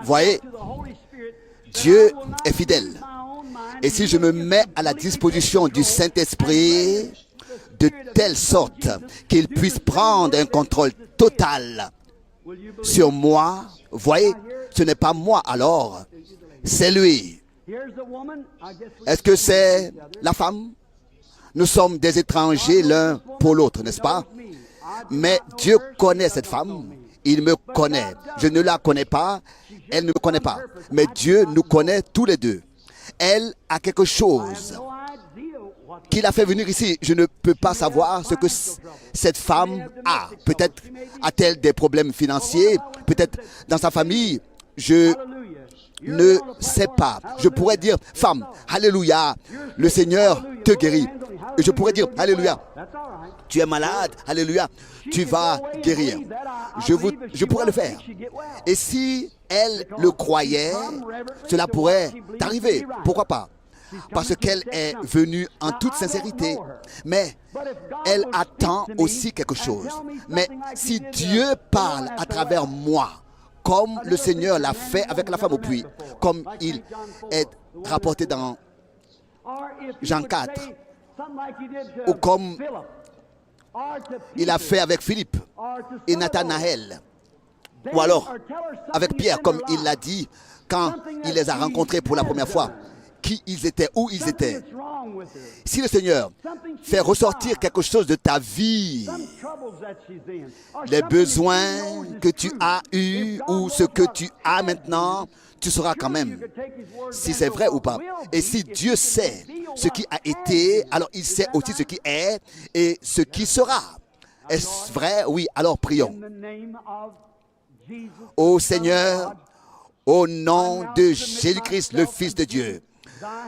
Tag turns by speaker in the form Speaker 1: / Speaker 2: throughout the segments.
Speaker 1: Voyez, Dieu est fidèle. Et si je me mets à la disposition du Saint-Esprit de telle sorte qu'il puisse prendre un contrôle total sur moi, voyez, ce n'est pas moi alors, c'est lui. Est-ce que c'est la femme? Nous sommes des étrangers l'un pour l'autre, n'est-ce pas? Mais Dieu connaît cette femme, il me connaît. Je ne la connais pas, elle ne me connaît pas. Mais Dieu nous connaît tous les deux. Elle a quelque chose qui l'a fait venir ici. Je ne peux pas savoir ce que cette femme a. Peut-être a-t-elle des problèmes financiers, peut-être dans sa famille. Je ne sais pas. Je pourrais dire, femme, alléluia, le Seigneur te guérit. Et je pourrais dire, alléluia, tu es malade, alléluia, tu vas guérir. Je pourrais le faire. Et si elle le croyait, cela pourrait t'arriver. Pourquoi pas? Parce qu'elle est venue en toute sincérité. Mais elle attend aussi quelque chose. Mais si Dieu parle à travers moi, comme le Seigneur l'a fait avec la femme au puits, comme il est rapporté dans Jean 4, ou comme il a fait avec Philippe et Nathanaël, ou alors avec Pierre, comme il l'a dit quand il les a rencontrés pour la première fois, qui ils étaient, où ils étaient. Si le Seigneur fait ressortir quelque chose de ta vie, les besoins que tu as eus ou ce que tu as maintenant, tu sauras quand même si c'est vrai ou pas. Et si Dieu sait ce qui a été, alors il sait aussi ce qui est et ce qui sera. Est-ce vrai? Oui, alors prions. Ô Seigneur, au nom de Jésus-Christ, le Fils de Dieu,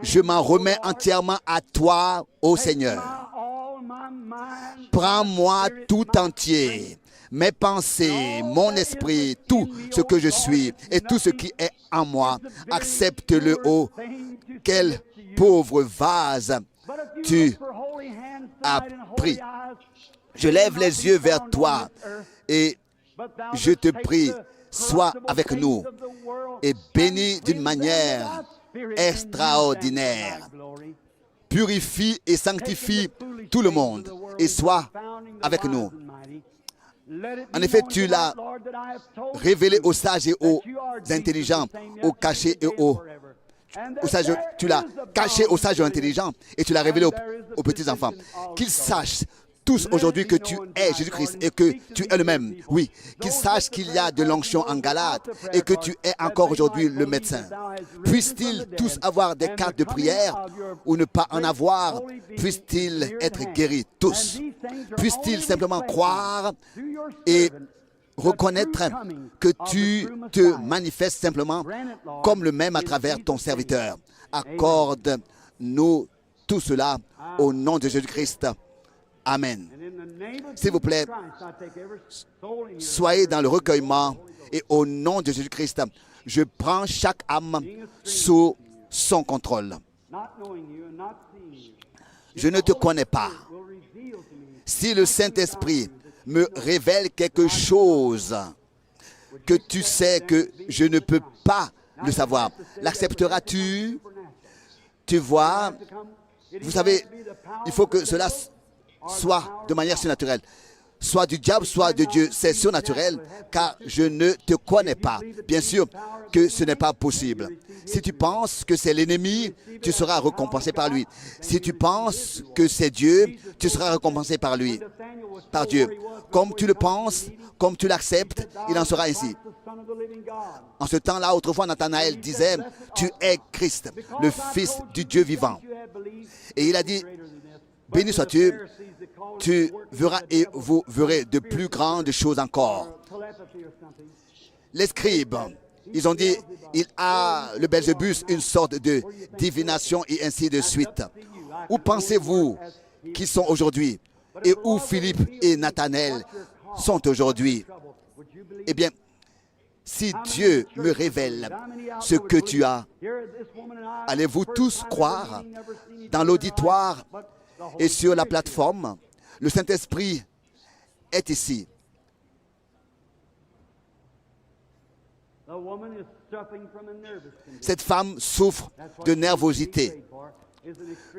Speaker 1: je m'en remets entièrement à toi, ô Seigneur. Prends-moi tout entier, mes pensées, mon esprit, tout ce que je suis et tout ce qui est en moi. Accepte-le, ô quel pauvre vase tu as pris. Je lève les yeux vers toi et je te prie, sois avec nous et bénis d'une manière extraordinaire. Purifie et sanctifie tout le monde et sois avec nous. En effet, tu l'as révélé aux sages et aux intelligents, aux cachés et aux sages. Tu l'as caché aux sages et aux intelligents et tu l'as révélé aux petits enfants. Qu'ils sachent tous aujourd'hui que tu es Jésus-Christ et que tu es le même. Oui, qu'ils sachent qu'il y a de l'onction en Galate et que tu es encore aujourd'hui le médecin. Puissent-ils tous avoir des cartes de prière ou ne pas en avoir? Puissent-ils être guéris tous? Puissent-ils simplement croire et reconnaître que tu te manifestes simplement comme le même à travers ton serviteur? Accorde-nous tout cela au nom de Jésus-Christ. Amen. S'il vous plaît, soyez dans le recueillement et au nom de Jésus-Christ, je prends chaque âme sous son contrôle. Je ne te connais pas. Si le Saint-Esprit me révèle quelque chose que tu sais que je ne peux pas le savoir, l'accepteras-tu? Tu vois, vous savez, il faut que cela soit de manière surnaturelle. Soit du diable, soit de Dieu. C'est surnaturel, car je ne te connais pas. Bien sûr que ce n'est pas possible. Si tu penses que c'est l'ennemi, tu seras récompensé par lui. Si tu penses que c'est Dieu, tu seras récompensé par lui, par Dieu. Comme tu le penses, comme tu l'acceptes, il en sera ainsi. En ce temps-là, autrefois, Nathanaël disait, tu es Christ, le Fils du Dieu vivant. Et il a dit, béni sois-tu, tu verras et vous verrez de plus grandes choses encore. Les scribes, ils ont dit, il a, le Belzébus, une sorte de divination et ainsi de suite. Où pensez-vous qu'ils sont aujourd'hui? Et où Philippe et Nathanaël sont aujourd'hui? Eh bien, si Dieu me révèle ce que tu as, allez-vous tous croire dans l'auditoire et sur la plateforme? Le Saint-Esprit est ici. Cette femme souffre de nervosité.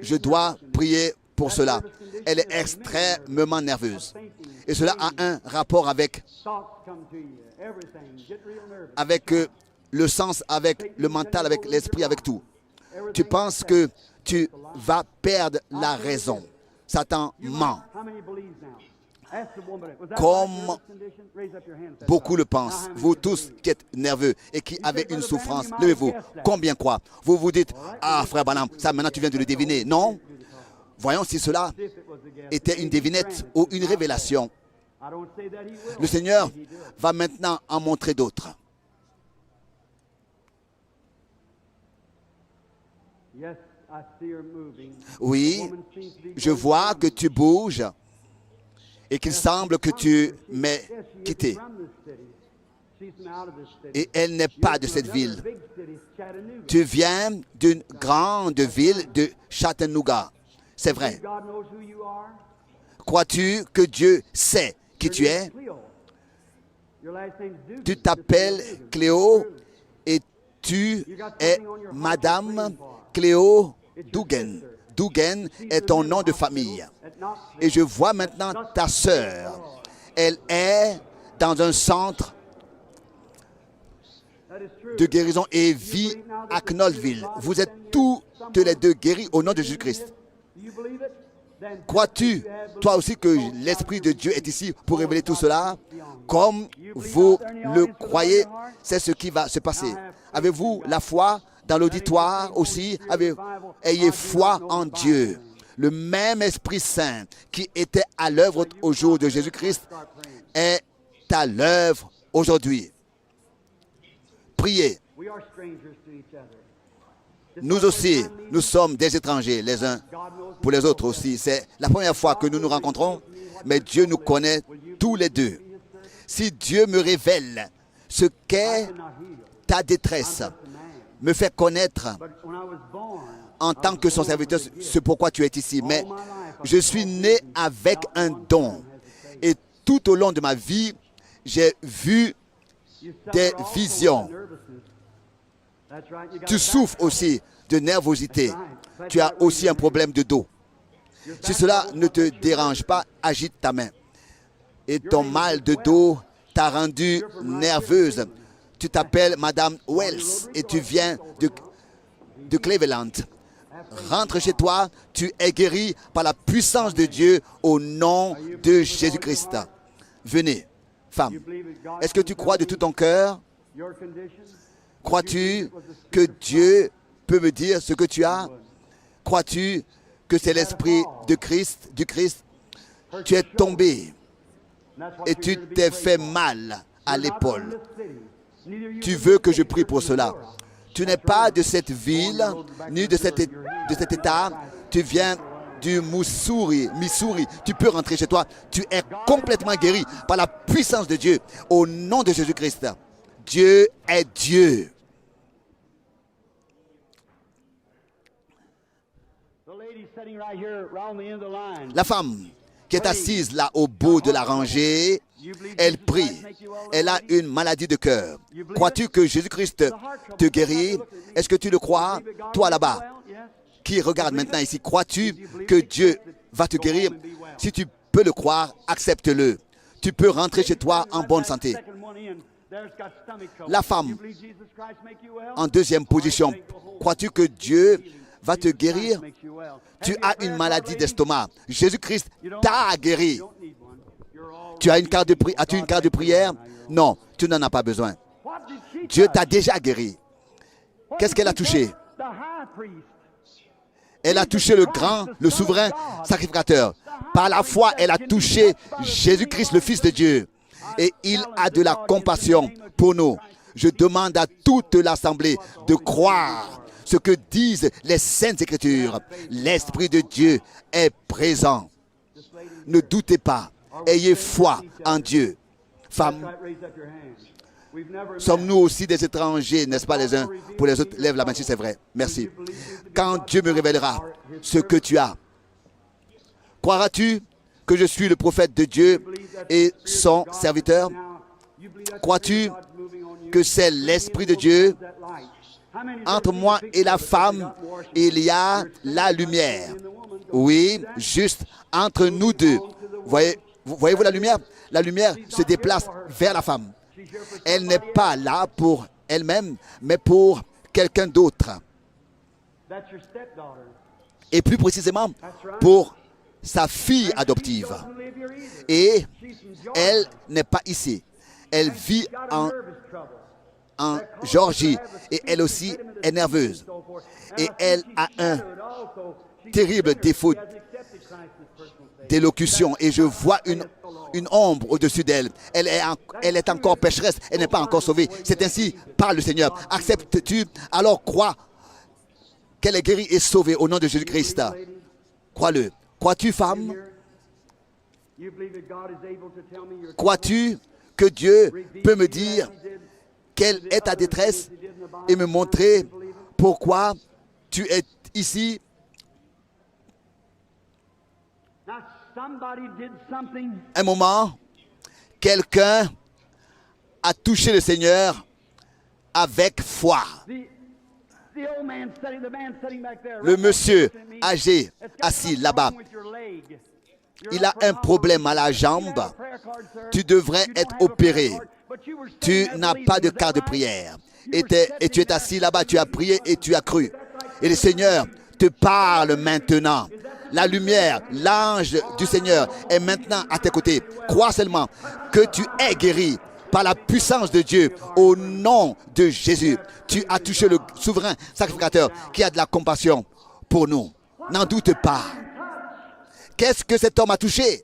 Speaker 1: Je dois prier pour cela. Elle est extrêmement nerveuse. Et cela a un rapport avec le sens, avec le mental, avec l'esprit, avec tout. Tu penses que tu vas perdre la raison. Satan ment. Comme beaucoup le pensent. Vous tous qui êtes nerveux et qui avez une souffrance, levez-vous. Combien croient? Vous vous dites, ah frère Branham, ça maintenant tu viens de le deviner. Non. Voyons si cela était une devinette ou une révélation. Le Seigneur va maintenant en montrer d'autres. Oui, je vois que tu bouges et qu'il semble que tu m'aies quitté. Et elle n'est pas de cette ville. Tu viens d'une grande ville de Chattanooga. C'est vrai. Crois-tu que Dieu sait qui tu es? Tu t'appelles Cléo et tu es Madame Cléo Dugan. Dugan est ton nom de famille. Et je vois maintenant ta sœur. Elle est dans un centre de guérison et vit à Knoxville. Vous êtes tous les deux guéris au nom de Jésus-Christ. Crois-tu, toi aussi, que l'Esprit de Dieu est ici pour révéler tout cela? Comme vous le croyez, c'est ce qui va se passer. Avez-vous la foi dans l'auditoire aussi? Ayez foi en Dieu. Le même Esprit Saint qui était à l'œuvre au jour de Jésus-Christ est à l'œuvre aujourd'hui. Priez. Nous aussi, nous sommes des étrangers, les uns pour les autres aussi. C'est la première fois que nous nous rencontrons, mais Dieu nous connaît tous les deux. Si Dieu me révèle ce qu'est ta détresse, me fait connaître en tant que son serviteur ce pourquoi tu es ici. Mais je suis né avec un don. Et tout au long de ma vie, j'ai vu des visions. Tu souffres aussi de nervosité. Tu as aussi un problème de dos. Si cela ne te dérange pas, agite ta main. Et ton mal de dos t'a rendu nerveuse. Tu t'appelles Madame Wells et tu viens de Cleveland. Rentre chez toi, tu es guéri par la puissance de Dieu au nom de Jésus-Christ. Venez, femme. Est-ce que tu crois de tout ton cœur? Crois-tu que Dieu peut me dire ce que tu as? Crois-tu que c'est l'Esprit de Christ, du Christ? Tu es tombé et tu t'es fait mal à l'épaule. Tu veux que je prie pour cela. Tu n'es pas de cette ville, ni de cet État. Tu viens du Missouri. Tu peux rentrer chez toi. Tu es complètement guéri par la puissance de Dieu. Au nom de Jésus-Christ. Dieu est Dieu. La femme qui est assise là au bout de la rangée, elle prie. Elle a une maladie de cœur. Crois-tu que Jésus-Christ te guérit? Est-ce que tu le crois? Toi là-bas, qui regarde maintenant ici, crois-tu que Dieu va te guérir? Si tu peux le croire, accepte-le. Tu peux rentrer chez toi en bonne santé. La femme, en deuxième position, crois-tu que Dieu va te guérir? Tu as une maladie d'estomac. Jésus-Christ t'a guéri. Tu as une carte de prière. As-tu une carte de prière? Non, tu n'en as pas besoin. Dieu t'a déjà guéri. Qu'est-ce qu'elle a touché? Elle a touché le souverain sacrificateur. Par la foi, elle a touché Jésus-Christ, le Fils de Dieu. Et il a de la compassion pour nous. Je demande à toute l'Assemblée de croire ce que disent les Saintes Écritures. L'Esprit de Dieu est présent. Ne doutez pas. Ayez foi en Dieu. Femmes, sommes-nous aussi des étrangers, n'est-ce pas, les uns pour les autres? Lève la main si c'est vrai. Merci. Quand Dieu me révélera ce que tu as, croiras-tu que je suis le prophète de Dieu et son serviteur? Crois-tu que c'est l'Esprit de Dieu. Entre moi et la femme, il y a la lumière. Oui, juste entre nous deux. Voyez-vous la lumière? La lumière se déplace vers la femme. Elle n'est pas là pour elle-même, mais pour quelqu'un d'autre. Et plus précisément, pour sa fille adoptive. Et elle n'est pas ici. Elle vit en Géorgie et elle aussi est nerveuse. Et elle a un terrible défaut d'élocution et je vois une ombre au-dessus d'elle. Elle est encore pécheresse, elle n'est pas encore sauvée. C'est ainsi par le Seigneur. Acceptes-tu? Alors crois qu'elle est guérie et sauvée au nom de Jésus-Christ. Crois-le. Crois-tu, femme? Crois-tu que Dieu peut me dire quelle est ta détresse et me montrer pourquoi tu es ici? Un moment, quelqu'un a touché le Seigneur avec foi. Le monsieur âgé assis là-bas, il a un problème à la jambe. Tu devrais être opéré. Tu n'as pas de carte de prière. Et tu es assis là-bas, tu as prié et tu as cru. Et le Seigneur te parle maintenant. La lumière, l'ange du Seigneur est maintenant à tes côtés. Crois seulement que tu es guéri par la puissance de Dieu au nom de Jésus. Tu as touché le souverain sacrificateur qui a de la compassion pour nous. N'en doute pas. Qu'est-ce que cet homme a touché?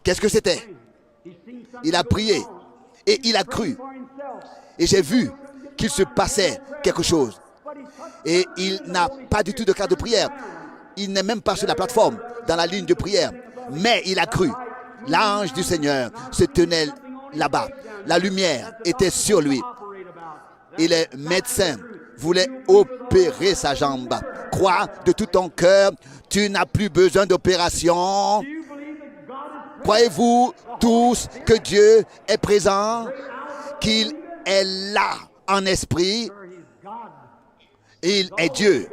Speaker 1: Qu'est-ce que c'était? Il a prié et il a cru. Et j'ai vu qu'il se passait quelque chose. Et il n'a pas du tout de carte de prière. Il n'est même pas sur la plateforme, dans la ligne de prière. Mais il a cru. L'ange du Seigneur se tenait là-bas. La lumière était sur lui. Et les médecins voulaient opérer sa jambe. Crois de tout ton cœur, tu n'as plus besoin d'opération. Croyez-vous tous que Dieu est présent, qu'il est là en esprit? Il est Dieu.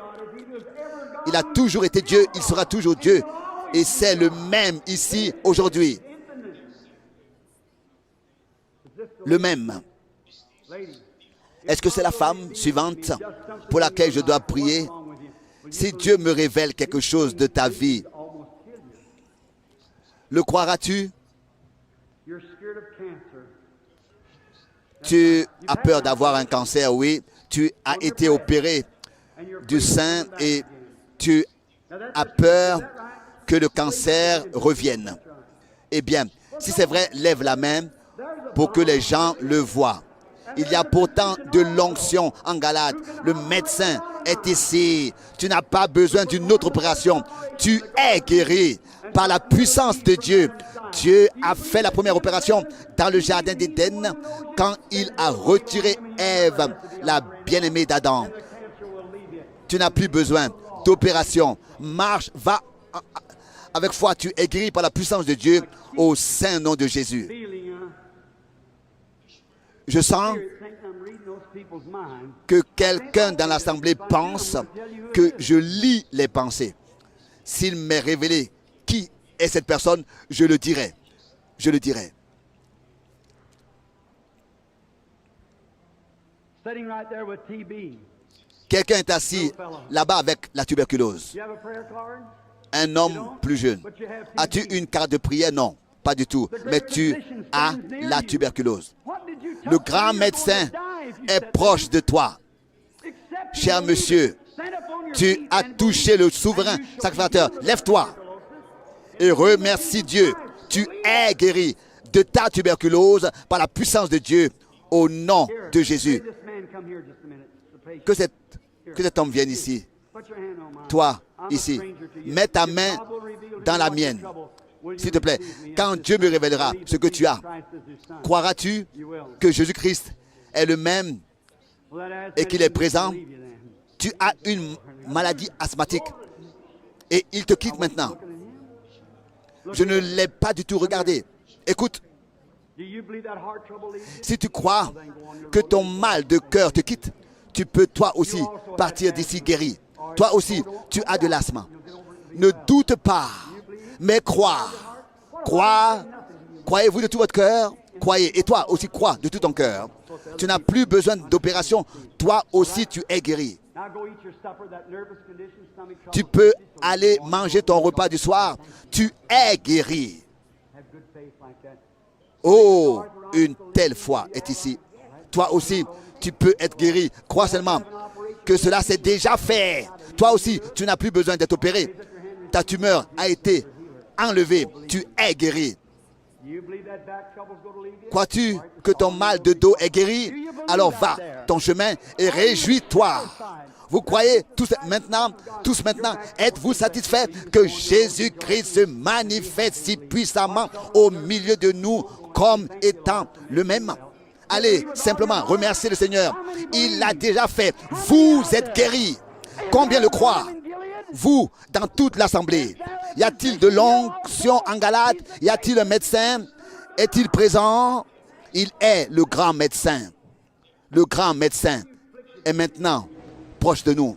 Speaker 1: Il a toujours été Dieu, il sera toujours Dieu. Et c'est le même ici, aujourd'hui. Le même. Est-ce que c'est la femme suivante pour laquelle je dois prier? Si Dieu me révèle quelque chose de ta vie, le croiras-tu? Tu as peur d'avoir un cancer, oui. Tu as été opéré du sein et tu as peur que le cancer revienne. Eh bien, si c'est vrai, lève la main pour que les gens le voient. Il y a pourtant de l'onction en Galate. Le médecin est ici. Tu n'as pas besoin d'une autre opération. Tu es guéri par la puissance de Dieu. Dieu a fait la première opération dans le jardin d'Éden quand il a retiré Ève, la bien-aimée d'Adam. Tu n'as plus besoin d'opération. Marche, va avec foi. Tu es guéri par la puissance de Dieu au saint nom de Jésus. Je sens que quelqu'un dans l'assemblée pense que je lis les pensées. S'il m'est révélé qui est cette personne, je le dirai. Je le dirai. Quelqu'un est assis là-bas avec la tuberculose. Un homme plus jeune. As-tu une carte de prière? Non, pas du tout. Mais tu as la tuberculose. Le grand médecin est proche de toi. Cher monsieur, tu as touché le souverain sacrificateur. Lève-toi et remercie Dieu. Tu es guéri de ta tuberculose par la puissance de Dieu au nom de Jésus. Que cet homme vienne ici. Toi, ici. Mets ta main dans la mienne. S'il te plaît, quand Dieu me révélera ce que tu as, croiras-tu que Jésus-Christ est le même et qu'il est présent? Tu as une maladie asthmatique et il te quitte maintenant. Je ne l'ai pas du tout regardé. Écoute, Si tu crois que ton mal de cœur te quitte, tu peux toi aussi partir d'ici guéri. Toi aussi, tu as de l'asthme. Ne doute pas, mais crois. Crois. Croyez-vous de tout votre cœur? Croyez. Et toi aussi, crois de tout ton cœur. Tu n'as plus besoin d'opération. Toi aussi, tu es guéri. Tu peux aller manger ton repas du soir. Tu es guéri. Oh, une telle foi est ici. Toi aussi, tu peux être guéri. Crois seulement que cela s'est déjà fait. Toi aussi, tu n'as plus besoin d'être opéré. Ta tumeur a été enlevée. Tu es guéri. Crois-tu que ton mal de dos est guéri? Alors va ton chemin et réjouis-toi. Vous croyez tous maintenant, êtes-vous satisfaits que Jésus-Christ se manifeste si puissamment au milieu de nous comme étant le même? Allez, simplement remerciez le Seigneur. Il l'a déjà fait. Vous êtes guéris. Combien le croient? Vous, dans toute l'assemblée. Y a-t-il de l'onction en Galate? Y a-t-il un médecin? Est-il présent? Il est le grand médecin. Le grand médecin est maintenant proche de nous.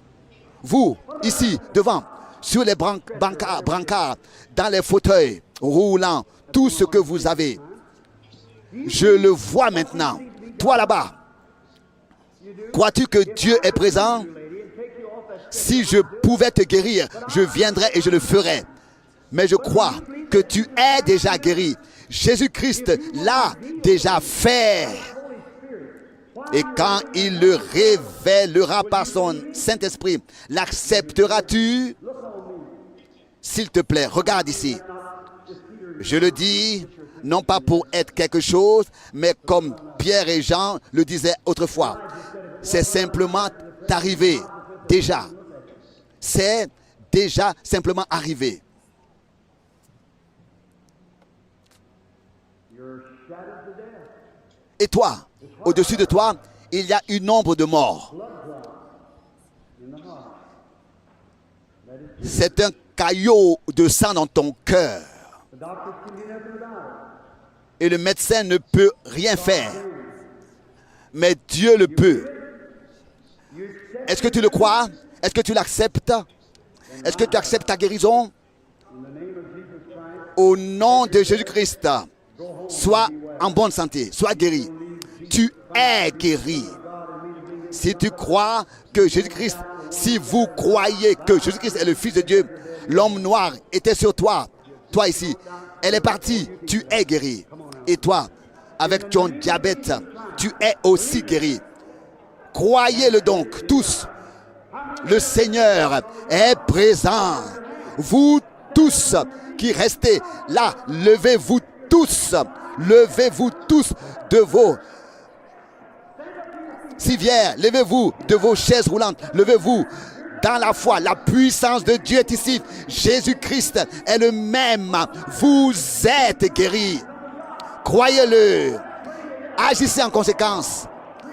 Speaker 1: Vous, ici, devant, sur les brancards, dans les fauteuils roulants, tout ce que vous avez. Je le vois maintenant. Toi là-bas, crois-tu que Dieu est présent? Si je pouvais te guérir, je viendrais et je le ferais. Mais je crois que tu es déjà guéri. Jésus-Christ l'a déjà fait. Et quand il le révélera par son Saint-Esprit, l'accepteras-tu? S'il te plaît, regarde ici. Je le dis, non pas pour être quelque chose, mais comme Pierre et Jean le disaient autrefois. C'est simplement arrivé, déjà. C'est déjà simplement arrivé. Et toi, au-dessus de toi, il y a une ombre de mort. C'est un caillot de sang dans ton cœur. Et le médecin ne peut rien faire. Mais Dieu le peut. Est-ce que tu le crois? Est-ce que tu l'acceptes? Est-ce que tu acceptes ta guérison? Au nom de Jésus-Christ, sois en bonne santé, sois guéri. Tu es guéri. Si tu crois que Jésus-Christ, si vous croyez que Jésus-Christ est le Fils de Dieu, l'homme noir était sur toi, toi ici, elle est partie, tu es guéri. Et toi, avec ton diabète, tu es aussi guéri. Croyez-le donc tous. Le Seigneur est présent. Vous tous qui restez là, levez-vous tous de vos civières, levez-vous de vos chaises roulantes, levez-vous dans la foi. La puissance de Dieu est ici. Jésus-Christ est le même. Vous êtes guéris. Croyez-le. Agissez en conséquence.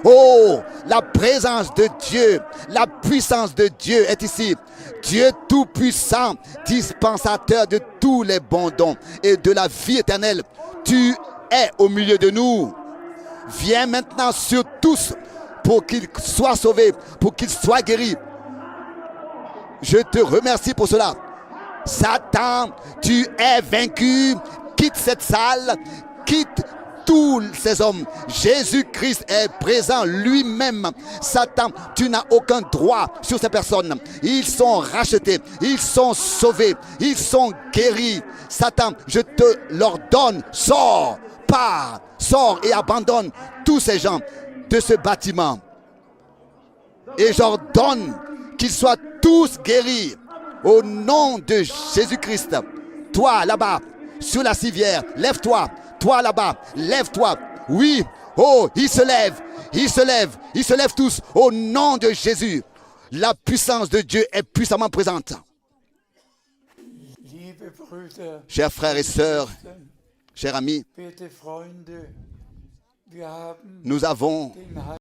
Speaker 1: Oh, la présence de Dieu, la puissance de Dieu est ici. Dieu tout-puissant, dispensateur de tous les bons dons et de la vie éternelle. Tu es au milieu de nous. Viens maintenant sur tous pour qu'ils soient sauvés, pour qu'ils soient guéris. Je te remercie pour cela. Satan, tu es vaincu. Quitte cette salle, quitte tous ces hommes. Jésus-Christ est présent lui-même. Satan, tu n'as aucun droit sur ces personnes. Ils sont rachetés, ils sont sauvés, ils sont guéris. Satan, je te l'ordonne, sors, pars, sors et abandonne tous ces gens de ce bâtiment. Et j'ordonne qu'ils soient tous guéris au nom de Jésus-Christ. Toi là-bas, sur la civière, lève-toi. Toi là-bas, lève-toi. Oui, oh, ils se lèvent tous au nom de Jésus. La puissance de Dieu est puissamment présente. Chers frères et sœurs, chers amis, nous avons